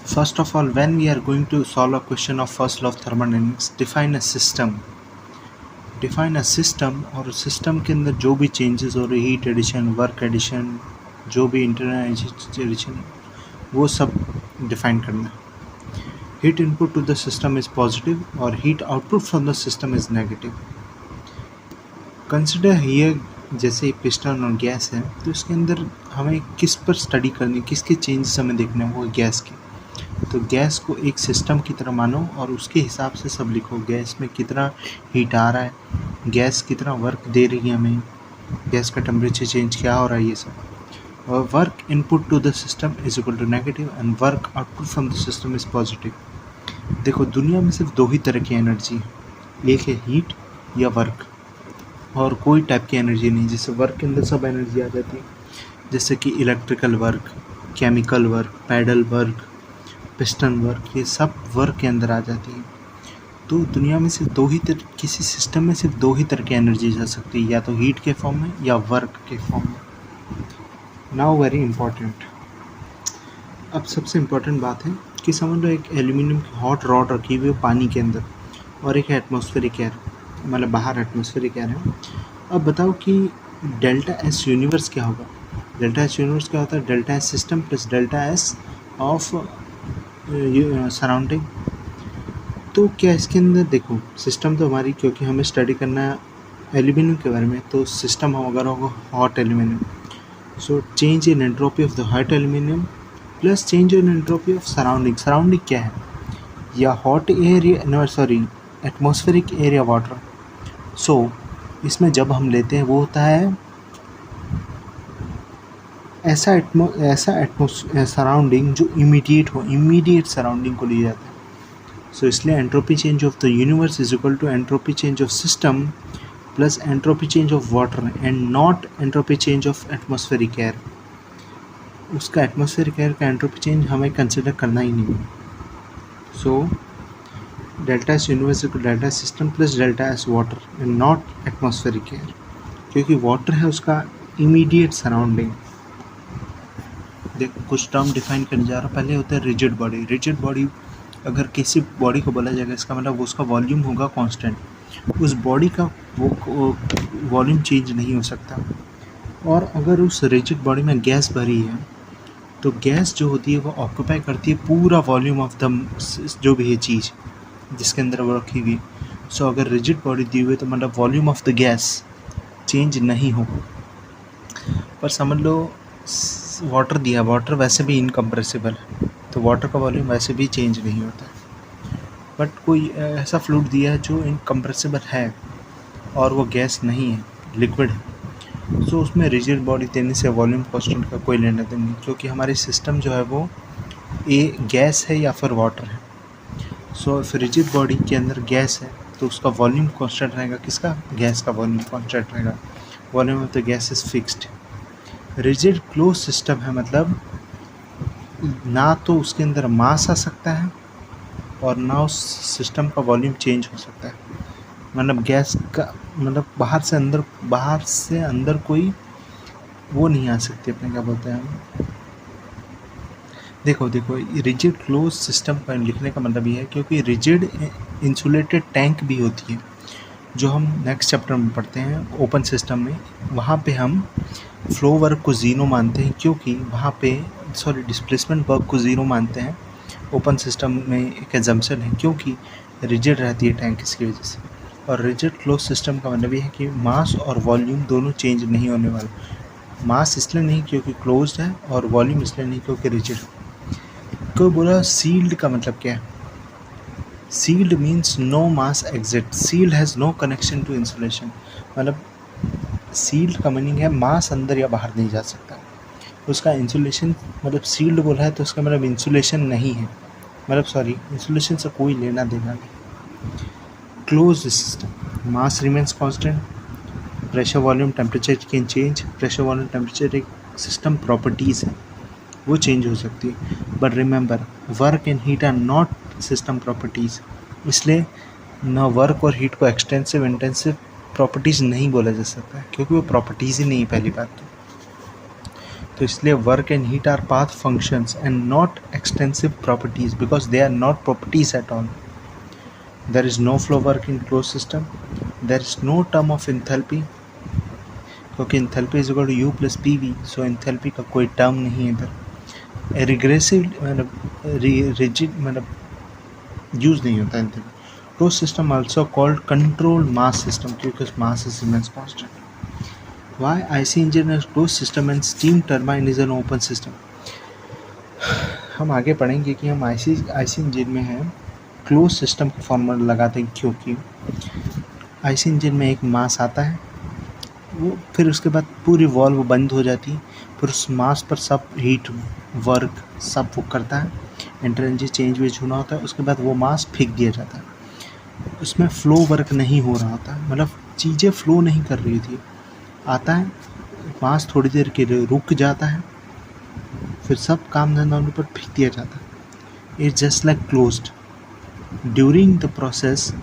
First of all, when we are going to solve a question of first law of thermodynamics, define a system. Define a system, और system के अंदर जो भी changes हो रहे, heat addition, work addition, जो भी internal addition, वो सब डिफाइन करना है. Heat input to the system is positive और heat output from the system is negative. Consider here, जैसे पिस्टन और गैस है, तो इसके अंदर हमें किस पर स्टडी करनी, किसके चेंजेस हमें देखने हैं, वो गैस के. तो गैस को एक सिस्टम की तरह मानो और उसके हिसाब से सब लिखो. गैस में कितना हीट आ रहा है, गैस कितना वर्क दे रही है हमें, गैस का टेम्परेचर चेंज क्या हो रहा है, ये सब. और work input to the system is equal to negative and work output from the system is positive. देखो, दुनिया में सिर्फ दो ही तरह की एनर्जी है, एक है हीट या वर्क, और कोई टाइप की एनर्जी नहीं. जैसे वर्क के अंदर सब एनर्जी आ जाती है, जैसे कि electrical work, chemical work, paddle work, piston work, ये सब वर्क के अंदर आ जाती है. तो दुनिया में सिर्फ दो ही किसी सिस्टम में सिर्फ दो ही तरह की एनर्जी जा सकती है, या तो हीट के फॉर्म में या वर्क के फॉर्म में. नाउ वेरी इंपॉर्टेंट, अब सबसे इम्पोर्टेंट बात है कि समझ लो एक एल्यूमिनियम की हॉट रॉड रखी हुई है पानी के अंदर, और एक एटमॉस्फेरिक एयर, मतलब बाहर एटमॉस्फेरिक एयर है. अब बताओ कि डेल्टा एस यूनिवर्स क्या होगा. डेल्टा एस यूनिवर्स क्या होता है? Delta S system plus delta S of surrounding. तो क्या इसके अंदर देखो, सिस्टम तो हमारी, क्योंकि हमें स्टडी करना है एल्यूमिनियम के बारे में, तो सिस्टम हम अगर होगा hot aluminium, so change in entropy of the hot aluminium plus change in entropy of surrounding. Surrounding क्या है? या hot air, no sorry, atmospheric air या वाटर. सो इसमें जब हम लेते हैं वो होता है ऐसा सराउंडिंग जो इमीडिएट हो, इमीडिएट सराउंडिंग को लिया जाता है. सो इसलिए entropy change of the universe is equal to entropy change of system plus entropy change of water and not entropy change of atmospheric air. उसका एटमॉस्फेरिक एयर का entropy change हमें consider करना ही नहीं है. So delta S universe equal delta system plus delta S water and not atmospheric air, क्योंकि water है उसका इमीडिएट सराउंडिंग. देखो, कुछ टर्म डिफाइन करने जा रहा हूँ. पहले होता है रिजिड बॉडी. रिजिड बॉडी, अगर किसी बॉडी को बोला जाएगा, इसका मतलब उसका वॉल्यूम होगा कांस्टेंट, उस बॉडी का वो वॉल्यूम चेंज नहीं हो सकता. और अगर उस रिजिड बॉडी में गैस भरी है, तो गैस जो होती है वो ऑक्यूपाई करती है पूरा वॉल्यूम ऑफ द जो भी है चीज़ जिसके अंदर वो रखी हुई. सो अगर रिजिड बॉडी दी हुई है तो मतलब volume of the gas change नहीं हो. पर समझ लो वाटर दिया, वाटर वैसे भी इनकम्प्रेसिबल है, तो वाटर का वॉल्यूम वैसे भी चेंज नहीं होता. बट कोई ऐसा फ्लूइड दिया है जो इनकम्प्रेसिबल है और वो गैस नहीं है, लिक्विड है, सो उसमें रिजिड बॉडी देने से वॉल्यूम कांस्टेंट का कोई लेना देना नहीं, क्योंकि हमारी सिस्टम जो है वो गैस है या फिर वाटर है. सो इफ रिजिड बॉडी के अंदर गैस है तो उसका वॉल्यूम कांस्टेंट रहेगा. किसका? गैस का वॉल्यूम कांस्टेंट रहेगा. Volume of the gas is fixed. Rigid close system है, मतलब ना तो उसके अंदर मास आ सकता है और ना उस सिस्टम का वॉल्यूम चेंज हो सकता है. मतलब गैस का मतलब बाहर से अंदर कोई वो नहीं आ सकती, अपने क्या बोलते हैं. देखो रिजिड क्लोज सिस्टम का लिखने का मतलब ये है क्योंकि रिजिड इंसुलेटेड टैंक भी होती है, जो हम नेक्स्ट चैप्टर में पढ़ते हैं ओपन सिस्टम में. वहाँ पे हम फ्लो वर्क को ज़ीरो मानते हैं, क्योंकि वहाँ पे डिस्प्लेसमेंट वर्क को ज़ीरो मानते हैं. ओपन सिस्टम में एक एजम्पशन है, क्योंकि रिजिड रहती है टैंक, इसकी वजह से. और रिजिड क्लोज सिस्टम का मतलब ये है कि मास और वॉल्यूम दोनों चेंज नहीं होने वाले. मास इसलिए नहीं क्योंकि क्लोज्ड है, और वॉल्यूम इसलिए नहीं क्योंकि रिजिड है. कोई बोला सील्ड का मतलब क्या है? Sealed means no mass exit. Sealed has no connection to insulation. मतलब सील्ड का मीनिंग है मास अंदर या बाहर नहीं जा सकता. उसका इंसुलेशन, मतलब सील्ड बोला है तो उसका मतलब इंसुलेशन नहीं है, मतलब इंसुलेशन से कोई लेना देना नहीं. Closed system, mass remains constant, pressure volume temperature can change. Pressure volume temperature एक सिस्टम प्रॉपर्टीज़ है, वो चेंज हो सकती है. But remember, work and heat are not system properties. इसलिए न वर्क और हीट को एक्सटेंसिव इंटेंसिव प्रॉपर्टीज़ नहीं बोला जा सकता, क्योंकि वो प्रॉपर्टीज़ ही नहीं है, पहली बात. तो इसलिए work and heat are path functions and not extensive properties because they are not properties at all. There is no flow work in close system. There is no term of enthalpy क्योंकि enthalpy is equal to U plus P V. So enthalpy का कोई term नहीं है इधर. Regressive मतलब rigid मतलब use नहीं होता enthalpy. Close system also called controlled mass system क्योंकि mass is immense constant. Why IC engine is closed system and steam turbine is an open system? हम आगे पढ़ेंगे कि हम IC इंजन में हैं क्लोज सिस्टम का फॉर्मूला लगाते हैं क्योंकि IC इंजन में एक मास आता है वो फिर उसके बाद पूरी वॉल्व बंद हो जाती है. फिर उस मास पर सब हीट वर्क सब वो करता है. एनर्जी चेंज वेज होना होता है. उसके बाद वो मास फेंक दिया जाता है. उसमें फ्लो वर्क नहीं हो रहा होता मतलब चीज़ें फ्लो नहीं कर रही थी. आता है मास थोड़ी देर के लिए रुक जाता है फिर सब काम धंधा उन पर फेंक दिया जाता है. It's just like closed. During the process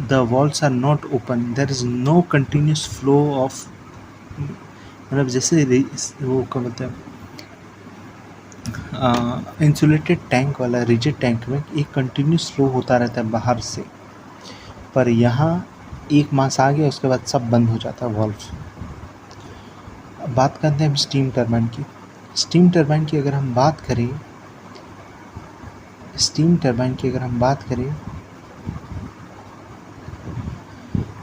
the valves are not open. There is no continuous flow of मतलब जैसे वो क्या बोलते हैं इंसुलेटेड टैंक वाला रिजिड टैंक में एक कंटिन्यूस फ्लो होता रहता है बाहर से. पर यहाँ एक मास आ गया उसके बाद सब बंद हो जाता है वॉल्व. बात करते हैं हम स्टीम टरबाइन की. स्टीम टरबाइन की अगर हम बात करें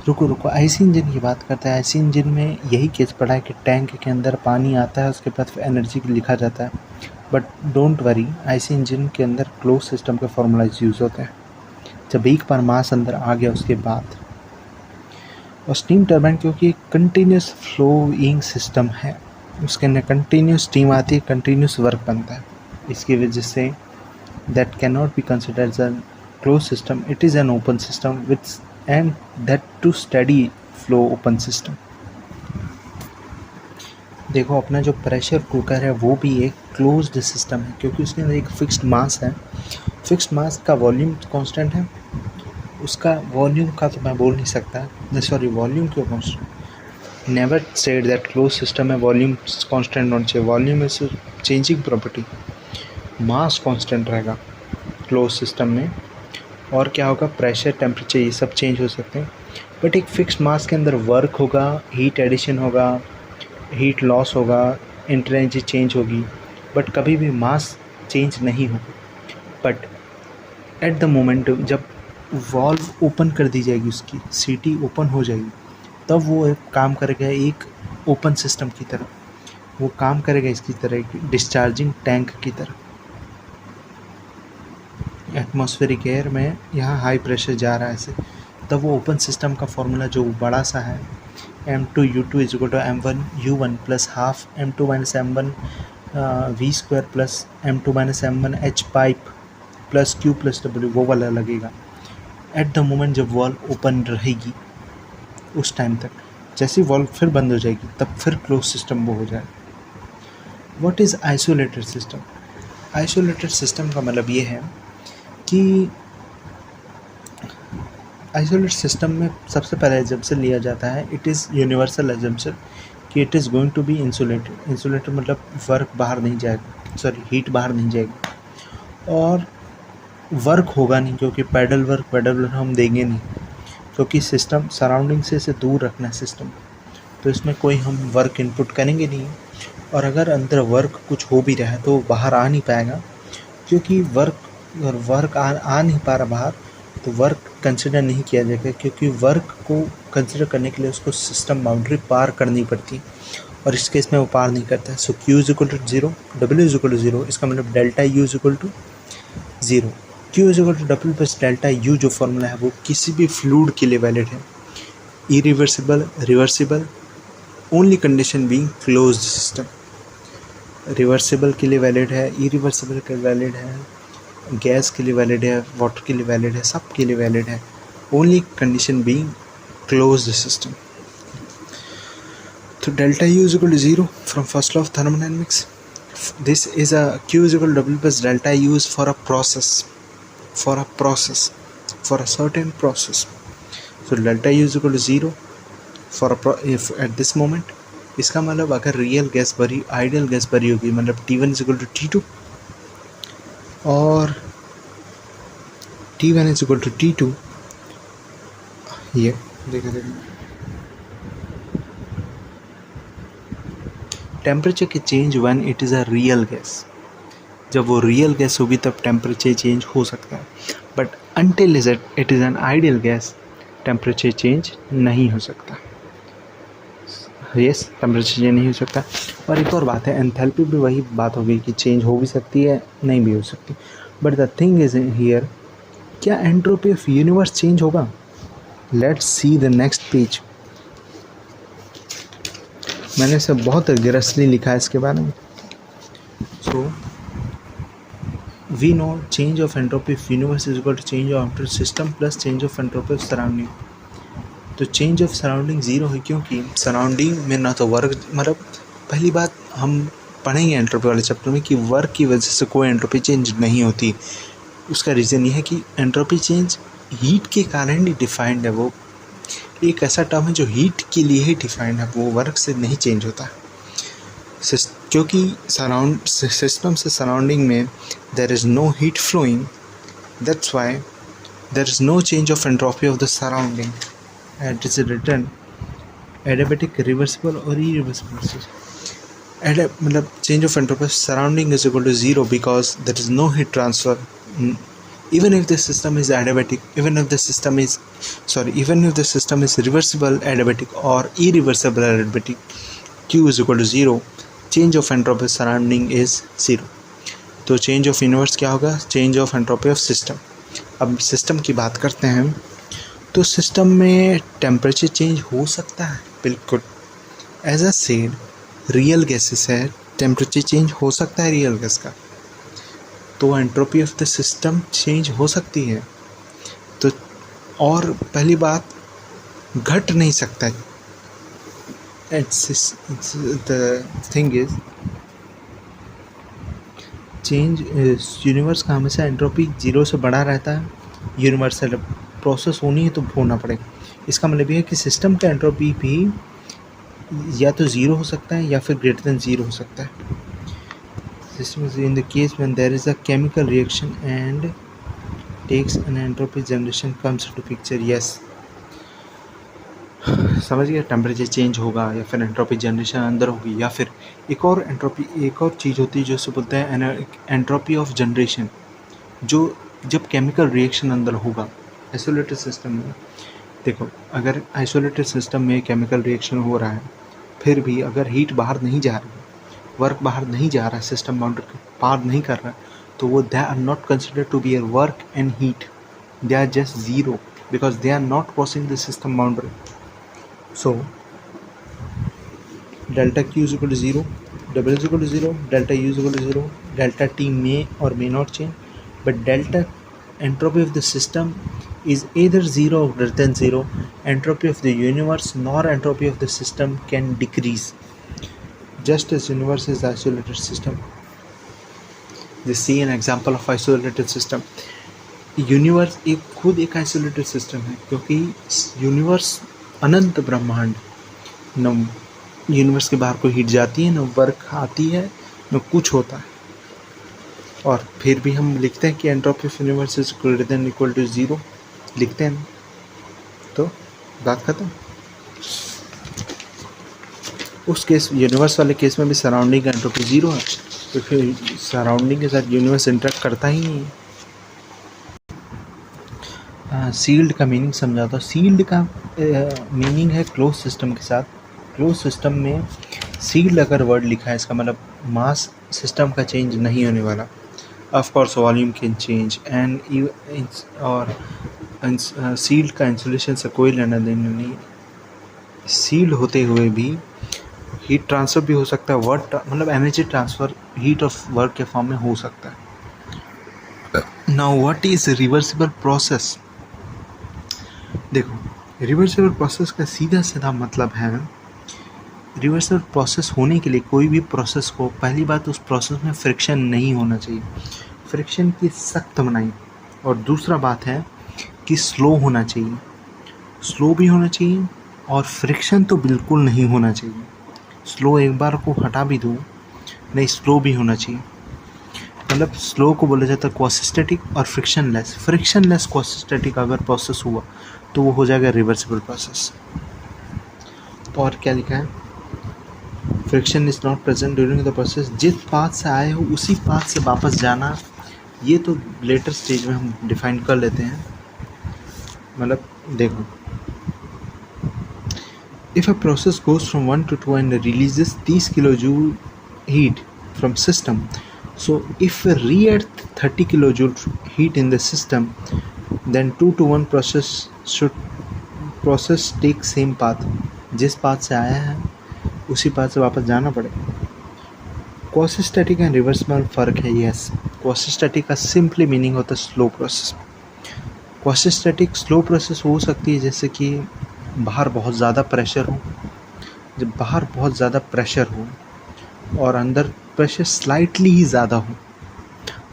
रुको आईसी इंजन की बात करते हैं. आईसी इंजन में यही केस पड़ा है कि टैंक के अंदर पानी आता है उसके बाद एनर्जी लिखा जाता है. But don't worry IC engine के अंदर क्लोज सिस्टम के फॉर्मूलाज यूज़ होते हैं जब एक बार मास अंदर आ गया उसके बाद. और स्टीम टरबाइन क्योंकि कंटिन्यूस फ्लोइंग सिस्टम है उसके अंदर कंटिन्यूस स्टीम आती है कंटिन्यूस वर्क बनता है. इसकी वजह से that can not be considered as a close system. It is an open system with and that too steady flow open system. देखो अपना जो प्रेशर कुकर है वो भी एक क्लोज्ड सिस्टम है क्योंकि उसके अंदर एक फिक्स्ड मास है. फिक्स्ड मास का वॉल्यूम कांस्टेंट है. उसका वॉल्यूम का तो मैं बोल नहीं सकता. सॉरी वॉल्यूम क्यों constant. Never said that close system में वॉल्यूम कांस्टेंट होना चाहिए. Volume is changing property. Mass constant रहेगा क्लोज सिस्टम में. और क्या होगा प्रेशर टेम्परेचर ये सब चेंज हो सकते हैं. बट एक फिक्स्ड मास के अंदर वर्क होगा हीट एडिशन होगा हीट लॉस होगा एनर्जी चेंज होगी बट कभी भी मास चेंज नहीं होगा. बट एट द मोमेंट जब वॉल्व ओपन कर दी जाएगी उसकी सीटी ओपन हो जाएगी तब वो एक काम करेगा एक ओपन सिस्टम की तरह. वो काम करेगा इसकी तरह डिस्चार्जिंग टैंक की तरह. एटमॉस्फेरिक एयर में यहाँ हाई प्रेशर जा रहा है ऐसे तब वो ओपन सिस्टम का फॉर्मूला जो बड़ा सा है M2U2 is equal to M1U1 plus half M2 minus M1 V² plus M2 minus M1 H pipe plus Q plus W वो वाला लगेगा एट द मोमेंट जब वॉल्व ओपन रहेगी उस टाइम तक. जैसे वॉल्व फिर बंद हो जाएगी तब फिर क्लोज सिस्टम वो हो जाएगा. What is isolated system. Isolated system का मतलब ये है कि आइसोलेटेड सिस्टम में सबसे पहले एजम्पशन लिया जाता है इट इज़ यूनिवर्सल एजम्पशन कि it is going to be insulated. Insulated मतलब वर्क बाहर नहीं जाएगा सॉरी हीट बाहर नहीं जाएगी और वर्क होगा नहीं क्योंकि पैडल वर्क हम देंगे नहीं क्योंकि सिस्टम सराउंडिंग से दूर रखना है सिस्टम. तो इसमें कोई हम वर्क इनपुट करेंगे नहीं. और अगर अंदर वर्क कुछ हो भी रहा है तो बाहर आ नहीं पाएगा क्योंकि वर्क आ नहीं पा रहा बाहर तो वर्क कंसिडर नहीं किया जाएगा क्योंकि वर्क को कंसिडर करने के लिए उसको सिस्टम बाउंड्री पार करनी पड़ती और इस केस में वो पार नहीं करता है. So Q is equal to 0 W is equal to 0 इसका मतलब delta U is equal to 0. Q is equal to W plus delta U जो फॉर्मूला है वो किसी भी फ्लूइड के लिए वैलिड है. Irreversible reversible only condition being closed system. Reversible के लिए वैलिड है इरिवर्सिबल के लिए वैलिड है गैस के लिए वैलिड है वाटर के लिए वैलिड है सब के लिए वैलिड है. Only condition being closed system. तो delta U is equal to 0 from first law of thermodynamics. This is a Q is equal to W plus delta U is for a certain process. So delta U is equal to 0 if at this moment इसका मतलब अगर real gas भरी ideal gas भरी होगी, मतलब T1 is equal to T2 और T1 is equal to T2, ये देखो टेम्परेचर के change when it is a real gas, जब वो रियल गैस होगी तब टेम्परेचर चेंज हो सकता है, but until it is an ideal gas temperature change नहीं हो सकता। यस, टेम्परेचर चेंज नहीं हो सकता। और एक और बात है, एंथैल्पी भी वही बात होगी कि चेंज हो भी सकती है, नहीं भी हो सकती, but the thing is here, क्या एंट्रोपी ऑफ यूनिवर्स चेंज होगा? Let's see the next page. मैंने सब बहुत गिरसली लिखा है इसके बारे में। So we know change of entropy of universe is equal to change of outer system plus change of entropy of surrounding. तो चेंज ऑफ सराउंडिंग ज़ीरो है, क्योंकि सराउंडिंग में ना तो वर्क, मतलब पहली बात हम पढ़ेंगे एंट्रोपी वाले चैप्टर में कि वर्क की वजह से कोई एंट्रोपी चेंज नहीं होती। उसका रीज़न ये है कि एंट्रोपी चेंज हीट के कारण ही डिफाइंड है, वो एक ऐसा टर्म है जो हीट के लिए ही डिफाइंड है, वो वर्क से नहीं चेंज होता। क्योंकि सिस्टम से सराउंडिंग में there is no heat flowing, that's why there is no change of entropy of the surrounding and it is written adiabatic, reversible or irreversible. मतलब change of entropy surrounding is equal to zero because there is no heat transfer. Even if the system is adiabatic, even if the system is reversible adiabatic or irreversible adiabatic, Q is equal to zero. Change of entropy surrounding is zero. तो change of universe क्या होगा? Change of entropy of system. अब system की बात करते हैं, तो system में टेम्परेचर चेंज हो सकता है, बिल्कुल। As I said, real gases है, टेम्परेचर चेंज हो सकता है रियल गैस का, तो entropy of the system change हो सकती है। तो और पहली बात, घट नहीं सकता। The thing is change universe का हमेशा एंट्रोपी जीरो से बड़ा रहता है। यूनिवर्सल प्रोसेस होनी है तो होना पड़ेगा। इसका मतलब ये है कि सिस्टम का एंट्रोपी भी या तो ज़ीरो हो सकता है या फिर ग्रेटर देन ज़ीरो हो सकता है। System in the case when there is a chemical reaction and takes an entropy generation comes to picture. Yes, समझ गया, टेम्परेचर चेंज होगा या फिर एंट्रोपी जनरेशन अंदर होगी, या फिर एक और चीज़ होती है जो उसे बोलते हैं एंट्रोपी ऑफ जनरेशन, जो जब केमिकल रिएक्शन अंदर होगा आइसोलेटेड सिस्टम में। देखो, अगर आइसोलेटेड सिस्टम में केमिकल रिएक्शन हो रहा है, फिर भी अगर हीट बाहर नहीं जा रही, वर्क बाहर नहीं जा रहा है, सिस्टम बाउंड्री के पार नहीं कर रहा है, तो वो they are not considered to be a work and heat, they are just zero because they are not crossing the system boundary. So delta Q is equal to zero, W is equal to zero, delta U is equal to zero, delta T may or may not change, but delta entropy of the system is either zero or greater than zero. Entropy of the universe nor entropy of the system can decrease, just as universe is isolated system. Let's see an example of isolated system. Universe खुद एक isolated system है, क्योंकि universe अनंत ब्रह्मांड, न universe के बाहर कोई heat जाती है, न वर्क आती है, न कुछ होता है, और फिर भी हम लिखते हैं कि entropy of universe is greater than equal to zero, लिखते हैं, तो बात खत्म। उस केस, यूनिवर्स वाले केस में भी सराउंडिंग का एंट्रोपी ज़ीरो है, क्योंकि सराउंडिंग के साथ यूनिवर्स इंटरेक्ट करता ही नहीं है। सील्ड का मीनिंग समझाता हूँ। सील्ड का मीनिंग है क्लोज सिस्टम के साथ। क्लोज सिस्टम में सील्ड अगर वर्ड लिखा है, इसका मतलब मास सिस्टम का चेंज नहीं होने वाला। Of course volume can change and और सील्ड का इंसुलेशन से कोई लेना देना नहीं। सील्ड होते हुए भी हीट ट्रांसफ़र भी हो सकता है, वर्क मतलब energy transfer heat of work के फॉर्म में हो सकता है। Now what is reversible process? देखो, रिवर्सिबल प्रोसेस का सीधा सीधा मतलब है, रिवर्सिबल प्रोसेस होने के लिए कोई भी प्रोसेस को, पहली बात उस प्रोसेस में फ्रिक्शन नहीं होना चाहिए, फ्रिक्शन की सख्त मनाही, और दूसरा बात है कि स्लो होना चाहिए, स्लो भी होना चाहिए और फ्रिक्शन तो बिल्कुल नहीं होना चाहिए। स्लो एक बार को हटा भी दूँ, नहीं स्लो भी होना चाहिए। मतलब स्लो को बोला जाता है क्वासिस्टैटिक और फ्रिक्शनलेस क्वासिस्टैटिक अगर प्रोसेस हुआ तो वो हो जाएगा रिवर्सिबल प्रोसेस। तो और क्या लिखा है, friction is not present during the process, जिस पाथ से आए हो उसी पाथ से वापस जाना, ये तो लेटर स्टेज में हम डिफाइन कर लेते हैं। मतलब देखो, if a process goes from 1 to 2 and releases 30 kilojoule heat from system, so if we re-add 30 kilojoule heat in the system, then 2 to 1 process take same path, जिस पाथ से आया है उसी पाथ से वापस जाना पड़ेगा। क्वासिस्टैटिक एंड रिवर्सिबल फ़र्क है। यस, क्वासिस्टैटिक का सिंपली मीनिंग होता है slow process. Quasi-static slow process हो सकती है जैसे कि बाहर बहुत ज़्यादा प्रेशर हो, जब बाहर बहुत ज़्यादा प्रेशर हो और अंदर प्रेशर स्लाइटली ही ज़्यादा हो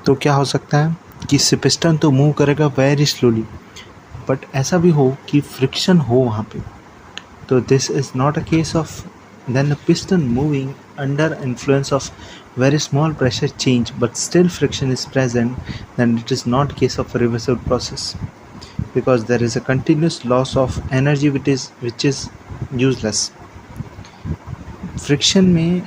तो क्या हो सकता है कि पिस्टन तो मूव करेगा वेरी स्लोली, बट ऐसा भी हो कि फ्रिक्शन हो वहाँ पे, तो this is not a case of then the piston moving under influence of very small pressure change but still friction is present, then it is not case of reversible process because there is a continuous loss of energy which is useless. Friction में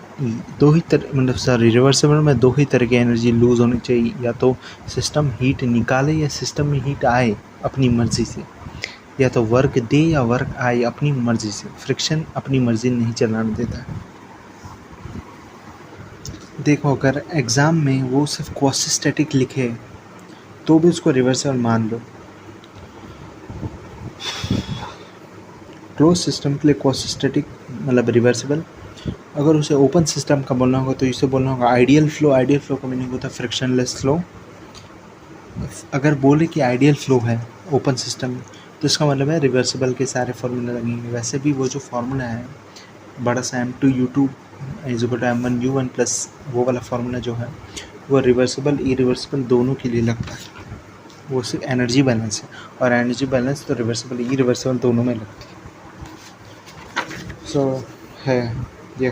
दो ही तरह, मतलब sorry reversible में दो ही तरह की energy loose होनी चाहिए, या तो सिस्टम हीट निकाले या सिस्टम में हीट आए अपनी मर्ज़ी से, या तो वर्क दे या वर्क आए अपनी मर्ज़ी से। फ्रिक्शन अपनी मर्ज़ी नहीं चलाने देता है। देखो, अगर एग्ज़ाम में वो सिर्फ क्वासिस्टैटिक लिखे तो भी उसको रिवर्सिबल मान लो। क्लोज सिस्टम के लिए क्वासिस्टैटिक मतलब रिवर्सिबल। अगर उसे ओपन सिस्टम का बोलना होगा तो इसे बोलना होगा आइडियल फ्लो। आइडियल फ्लो का मीनिंग होता है फ्रिक्शनलेस फ्लो। अगर बोले कि आइडियल फ्लो है ओपन सिस्टम में तो इसका मतलब है रिवर्सिबल के सारे फार्मूले लगेंगे। वैसे भी वो जो फार्मूला है बड़ा सा M2U2 is equal to M1U1 plus वो वाला फार्मूला जो है वो रिवर्सिबल इरिवर्सिबल दोनों के लिए लगता है। वो सिर्फ एनर्जी बैलेंस है, और एनर्जी बैलेंस तो रिवर्सिबल इरिवर्सिबल दोनों में लगती है। सो है ये